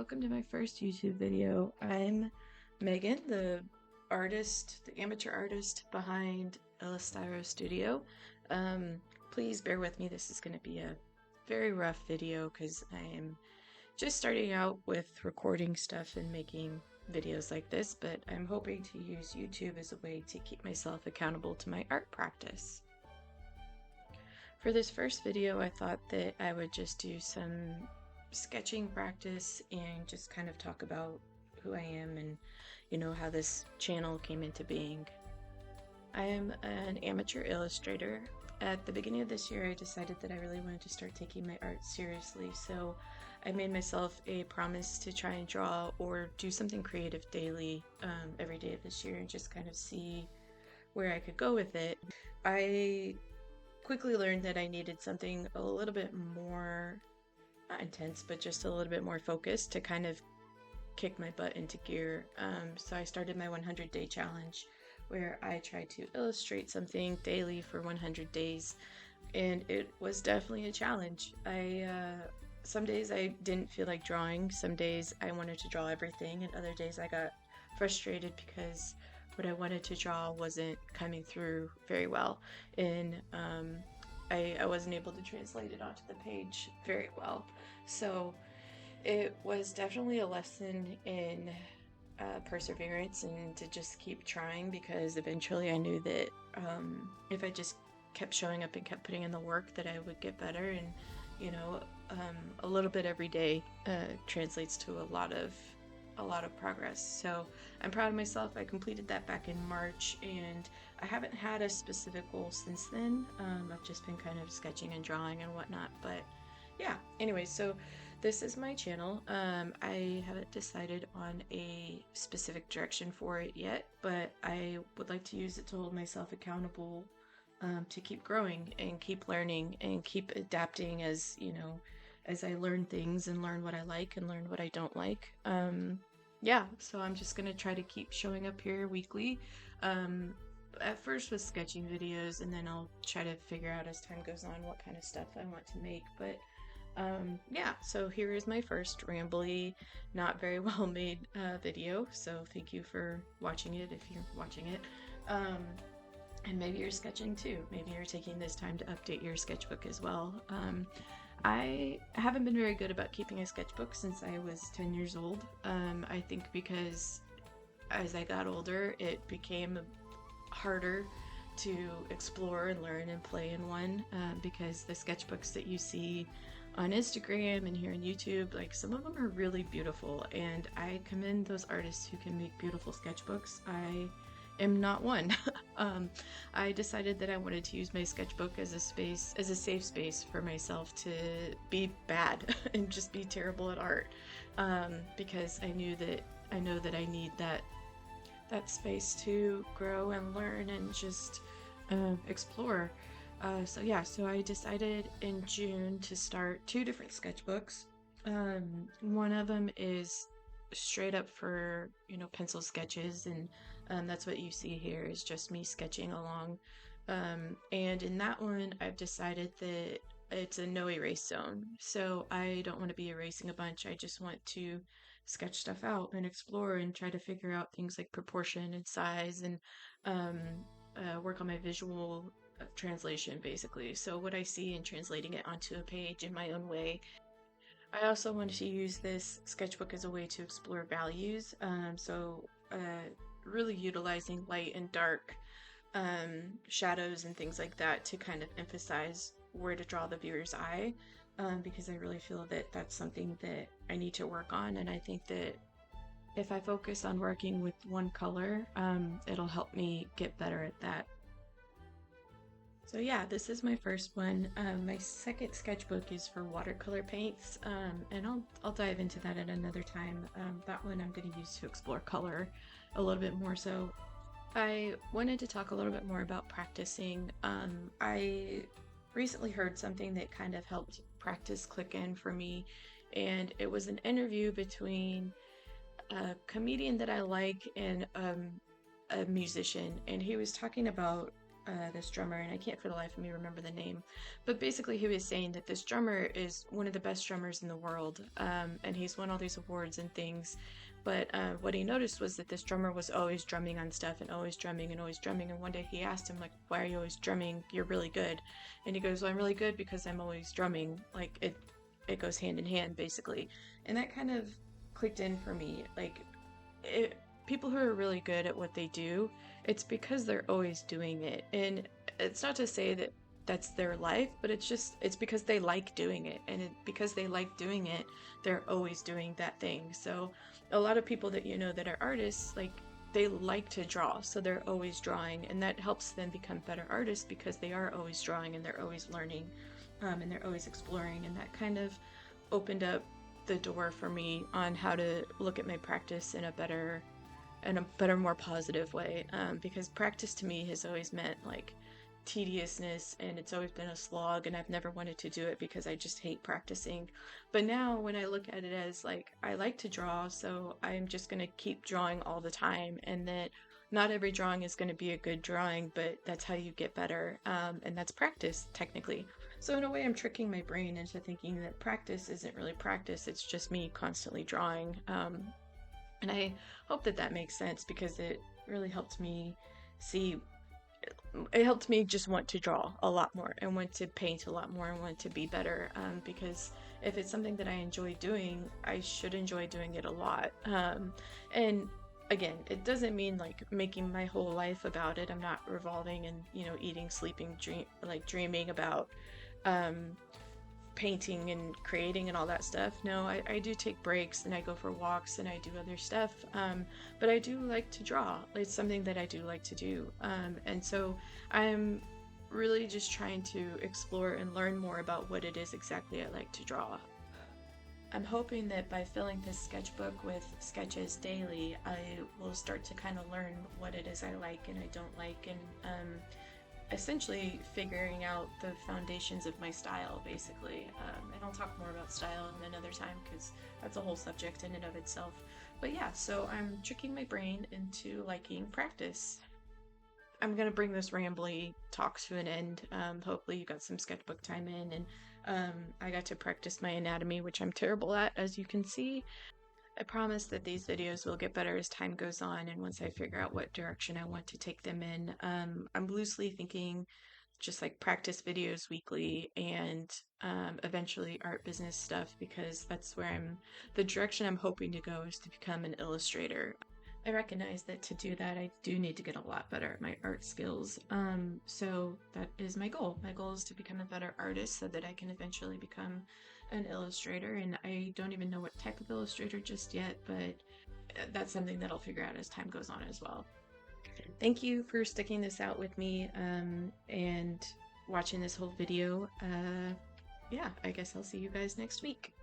welcome to my first YouTube video. I'm Megan, the artist, the amateur artist behind Elastyro Studio. Please bear with me, this is going to be a very rough video because I am just starting out with recording stuff and making videos like this, but I'm hoping to use YouTube as a way to keep myself accountable to my art practice. For this first video, I thought that I would just do some sketching practice and just kind of talk about who I am and, how this channel came into being. I am an amateur illustrator. At the beginning of this year, I decided that I really wanted to start taking my art seriously, so I made myself a promise to try and draw or do something creative daily every day of this year and just kind of see where I could go with it. I quickly learned that I needed something a little bit more, not intense, but just a little bit more focused to kind of kick my butt into gear. So I started my 100-day challenge where I tried to illustrate something daily for 100 days, and it was definitely a challenge. Some days I didn't feel like drawing, some days I wanted to draw everything, and other days I got frustrated because what I wanted to draw wasn't coming through very well, and I wasn't able to translate it onto the page very well. So it was definitely a lesson in perseverance and to just keep trying, because eventually I knew that if I just kept showing up and kept putting in the work, that I would get better. And a little bit every day translates to a lot of progress. So I'm proud of myself. I completed that back in March, and I haven't had a specific goal since then. I've just been kind of sketching and drawing and whatnot, but yeah. Anyway, so this is my channel. I haven't decided on a specific direction for it yet, but I would like to use it to hold myself accountable, to keep growing and keep learning and keep adapting as I learn things and learn what I like and learn what I don't like. Yeah, so I'm just gonna try to keep showing up here weekly. At first with sketching videos, and then I'll try to figure out as time goes on what kind of stuff I want to make. But yeah, so here is my first rambly, not very well made video. So thank you for watching it if you're watching it. And maybe you're sketching too. Maybe you're taking this time to update your sketchbook as well. I haven't been very good about keeping a sketchbook since I was 10 years old. I think because as I got older, it became harder to explore and learn and play in one, because the sketchbooks that you see on Instagram and here on YouTube, like, some of them are really beautiful, and I commend those artists who can make beautiful sketchbooks. I am not one. I decided that I wanted to use my sketchbook as a safe space for myself to be bad and just be terrible at art, because I know that I need that space to grow and learn and just explore. So yeah, so I decided in June to start 2 different sketchbooks. One of them is straight up for pencil sketches, and that's what you see here is just me sketching along, and in that one I've decided that it's a no erase zone, so I don't want to be erasing a bunch. I just want to sketch stuff out and explore and try to figure out things like proportion and size, and work on my visual translation, basically, so what I see and translating it onto a page in my own way. I also wanted to use this sketchbook as a way to explore values, really utilizing light and dark, shadows and things like that to kind of emphasize where to draw the viewer's eye, because I really feel that that's something that I need to work on, and I think that if I focus on working with one color, it'll help me get better at that. So yeah, this is my first one. My second sketchbook is for watercolor paints, and I'll dive into that at another time. That one I'm going to use to explore color a little bit more. So I wanted to talk a little bit more about practicing. I recently heard something that kind of helped practice click in for me, and it was an interview between a comedian that I like and a musician, and he was talking about this drummer, and I can't for the life of me remember the name, but basically he was saying that this drummer is one of the best drummers in the world, and he's won all these awards and things. But what he noticed was that this drummer was always drumming on stuff and always drumming and always drumming. And one day he asked him, like, "Why are you always drumming? You're really good." And he goes, "Well, I'm really good because I'm always drumming. Like it goes hand in hand, basically." And that kind of clicked in for me. Like, people who are really good at what they do, it's because they're always doing it. And it's not to say that that's their life, but it's because they like doing it. And because they like doing it, they're always doing that thing. So a lot of people that you know that are artists, like, they like to draw, so they're always drawing, and that helps them become better artists because they are always drawing and they're always learning, and they're always exploring. And that kind of opened up the door for me on how to look at my practice in a better, more positive way. Because practice to me has always meant like tediousness, and it's always been a slog, and I've never wanted to do it because I just hate practicing. But now when I look at it as like, I like to draw, so I'm just going to keep drawing all the time, and that not every drawing is going to be a good drawing, but that's how you get better, and that's practice technically. So in a way, I'm tricking my brain into thinking that practice isn't really practice, it's just me constantly drawing. And I hope that that makes sense, because it really helped me see, it helped me just want to draw a lot more and want to paint a lot more and want to be better, because if it's something that I enjoy doing, I should enjoy doing it a lot. And again, it doesn't mean like making my whole life about it. I'm not revolving and, eating, sleeping, dreaming about um, painting and creating and all that stuff. No, I do take breaks and I go for walks and I do other stuff. But I do like to draw. It's something that I do like to do. And so I'm really just trying to explore and learn more about what it is exactly I like to draw. I'm hoping that by filling this sketchbook with sketches daily, I will start to kind of learn what it is I like and I don't like, and essentially figuring out the foundations of my style, basically. And I'll talk more about style in another time because that's a whole subject in and of itself. But yeah, so I'm tricking my brain into liking practice. I'm gonna bring this rambly talk to an end. Hopefully you got some sketchbook time in, and I got to practice my anatomy, which I'm terrible at, as you can see. I promise that these videos will get better as time goes on, and once I figure out what direction I want to take them in. I'm loosely thinking just like practice videos weekly, and eventually art business stuff, because that's where the direction I'm hoping to go is to become an illustrator. I recognize that to do that, I do need to get a lot better at my art skills. So that is my goal. My goal is to become a better artist so that I can eventually become an illustrator. And I don't even know what type of illustrator just yet, but that's something that I'll figure out as time goes on as well. Thank you for sticking this out with me, and watching this whole video. Yeah, I guess I'll see you guys next week.